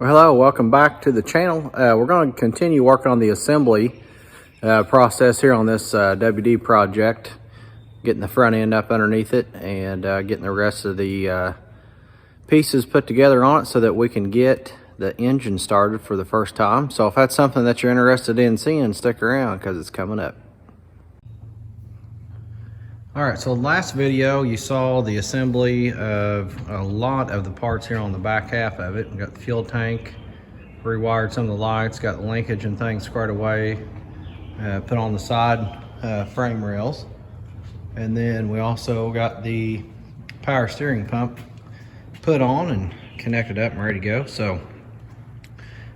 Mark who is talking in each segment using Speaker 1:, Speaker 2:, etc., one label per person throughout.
Speaker 1: Well, hello, welcome back to the channel. We're going to continue working on the assembly process here on this WD project, getting the front end up underneath it and getting the rest of the pieces put together on it so that we can get the engine started for the first time. So if that's something that you're interested in seeing, stick around because it's coming up. All right, so last video you saw the assembly of a lot of the parts here on the back half of it. We got the fuel tank, rewired some of the lights, got the linkage and things squared away, put on the side frame rails. And then we also got the power steering pump put on and connected up and ready to go. So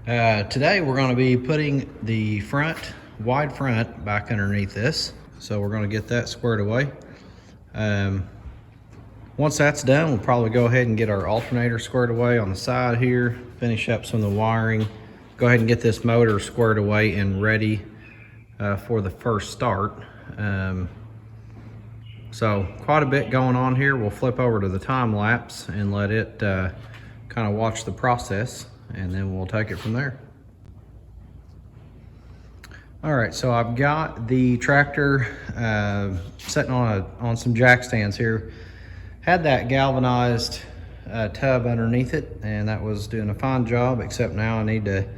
Speaker 1: today we're going to be putting the front, wide front, back underneath this. So we're going to get that squared away. Once that's done, we'll probably go ahead and get our alternator squared away on the side here, finish up some of the wiring, go ahead and get this motor squared away and ready for the first start. So quite a bit going on here. We'll flip over to the time lapse and let it kind of watch the process, and then we'll take it from there. All right, so I've got the tractor sitting on some jack stands here. Had that galvanized tub underneath it, and that was doing a fine job, except now I need to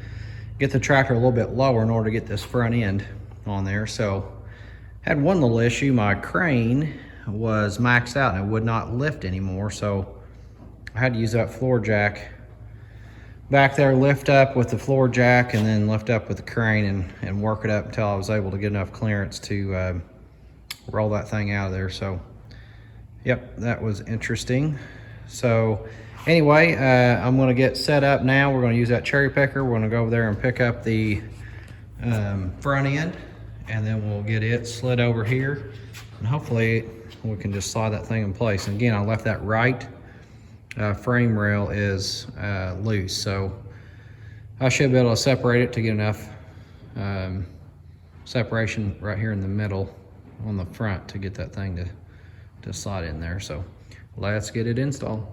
Speaker 1: get the tractor a little bit lower in order to get this front end on there. So had one little issue. My crane was maxed out and it would not lift anymore, so I had to use that floor jack back there, lift up with the floor jack and then lift up with the crane and work it up until I was able to get enough clearance to roll that thing out of there. So yep, that was interesting. So anyway, I'm going to get set up now. We're going to use that cherry picker. We're going to go over there and pick up the front end, and then we'll get it slid over here, and hopefully we can just slide that thing in place. And again, I left that right frame rail is loose, so I should be able to separate it to get enough separation right here in the middle on the front to get that thing to slide in there. So let's get it installed.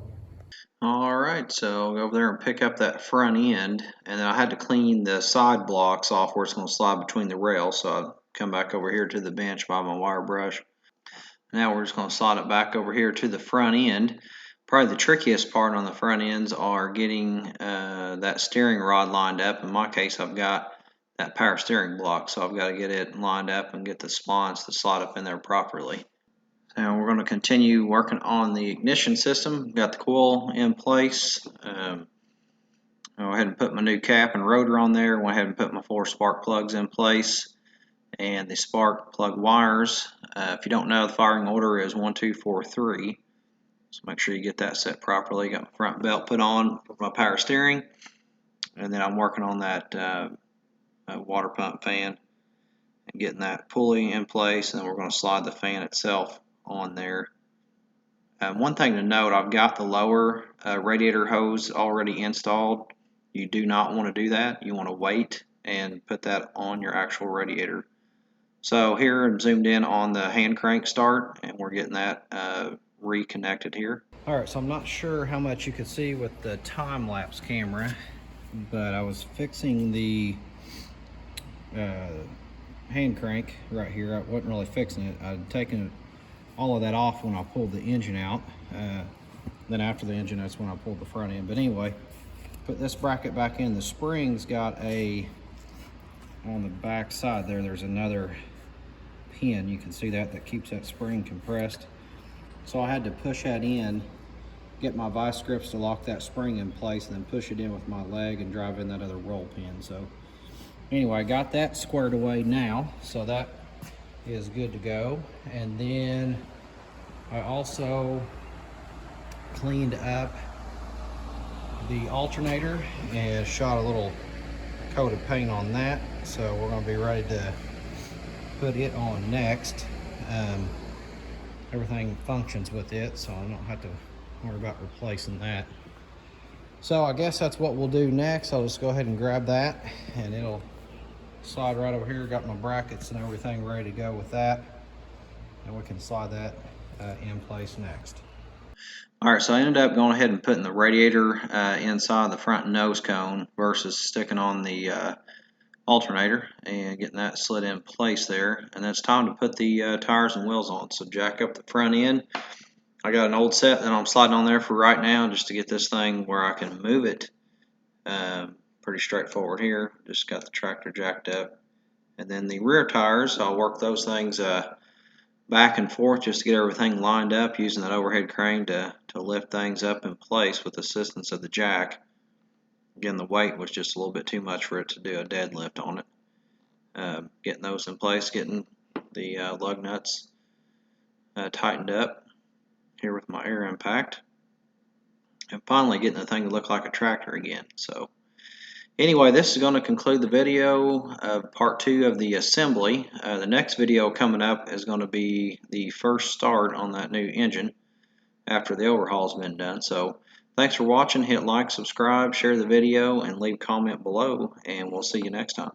Speaker 1: All right, so I'll go over there and pick up that front end, and then I had to clean the side blocks off where it's going to slide between the rails. So I'll come back over here to the bench by my wire brush. Now we're just going to slide it back over here to the front end. Probably the trickiest part on the front ends are getting that steering rod lined up. In my case, I've got that power steering block, so I've got to get it lined up and get the splines to slide up in there properly. Now we're going to continue working on the ignition system. Got the coil in place. I went ahead and put my new cap and rotor on there. Went ahead and put my 4 spark plugs in place and the spark plug wires. If you don't know, the firing order is 1, 2, 4, 3. So make sure you get that set properly. Got my front belt put on for my power steering, and then I'm working on that water pump fan and getting that pulley in place, and then we're going to slide the fan itself on there. One thing to note, I've got the lower radiator hose already installed. You do not want to do that. You want to wait and put that on your actual radiator. So here I'm zoomed in on the hand crank start, and we're getting that reconnected here. All right, so I'm not sure how much you could see with the time-lapse camera, but I was fixing the hand crank right here. I wasn't really fixing it. I'd taken all of that off when I pulled the engine out. Then after the engine, that's when I pulled the front end. But anyway, put this bracket back in. The spring's got on the back side there's another pin. You can see that keeps that spring compressed. So I had to push that in, get my vice grips to lock that spring in place, and then push it in with my leg and drive in that other roll pin. So anyway, I got that squared away now, so that is good to go. And then I also cleaned up the alternator and shot a little coat of paint on that. So we're going to be ready to put it on next. Everything functions with it, so I don't have to worry about replacing that. So I guess that's what we'll do next. I'll just go ahead and grab that, and it'll slide right over here. Got my brackets and everything ready to go with that, and we can slide that in place next. Alright, so I ended up going ahead and putting the radiator inside the front nose cone versus sticking on the alternator and getting that slid in place there. And then it's time to put the tires and wheels on. So jack up the front end. I got an old set that I'm sliding on there for right now just to get this thing where I can move it. Pretty straightforward here. Just got the tractor jacked up. And then the rear tires, I'll work those things back and forth just to get everything lined up using that overhead crane to lift things up in place with the assistance of the jack. Again, the weight was just a little bit too much for it to do a deadlift on it. Getting those in place, getting the lug nuts tightened up here with my air impact, and finally getting the thing to look like a tractor again. So anyway, this is going to conclude the video of part 2 of the assembly. The next video coming up is going to be the first start on that new engine after the overhaul's been done. So thanks for watching. Hit like, subscribe, share the video, and leave a comment below, and we'll see you next time.